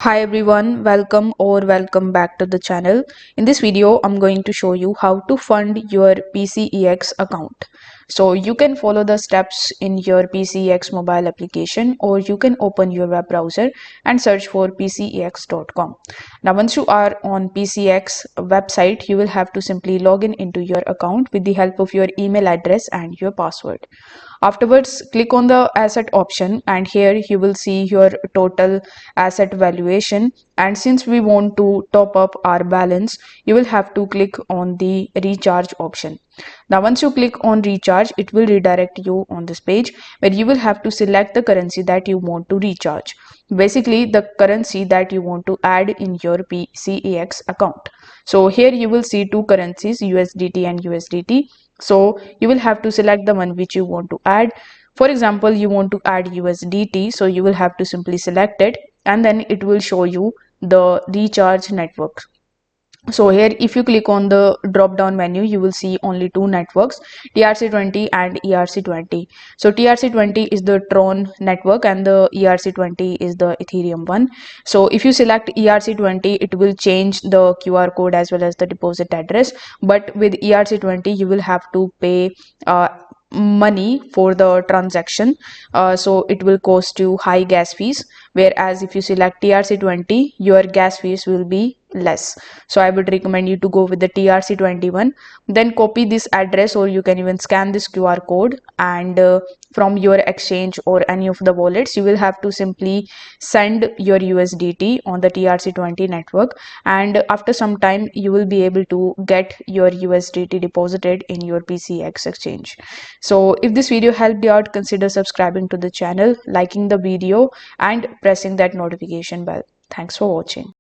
Hi everyone, welcome back to the channel. In this video, I'm going to show you how to fund your PCEX account. So you can follow the steps in your PCEX mobile application, or you can open your web browser and search for PCEX.com. Now once you are on PCEX website, you will have to simply log in into your account with the help of your email address and your password. Afterwards, click on the asset option, and here you will see your total asset valuation. And since we want to top up our balance, you will have to click on the recharge option. Now once you click on recharge, it will redirect you on this page where you will have to select the currency that you want to recharge. Basically the currency that you want to add in your PCEX account. So here you will see two currencies, USDT and USDT. So you will have to select the one which you want to add. For example, you want to add USDT, so you will have to simply select it, and then it will show you the recharge network. So here if you click on the drop down menu, you will see only two networks, TRC20 and ERC20. So TRC20 is the Tron network and the ERC20 is the Ethereum one. So if you select ERC20, it will change the QR code as well as the deposit address, but with ERC20 you will have to pay money for the transaction, so it will cost you high gas fees, whereas if you select TRC20, your gas fees will be less. So I would recommend you to go with the TRC21. Then copy this address, or you can even scan this QR code, and from your exchange or any of the wallets, you will have to simply send your USDT on the TRC20 network, and after some time you will be able to get your USDT deposited in your PCX exchange. So if this video helped you out, consider subscribing to the channel, liking the video, and pressing that notification bell. Thanks for watching.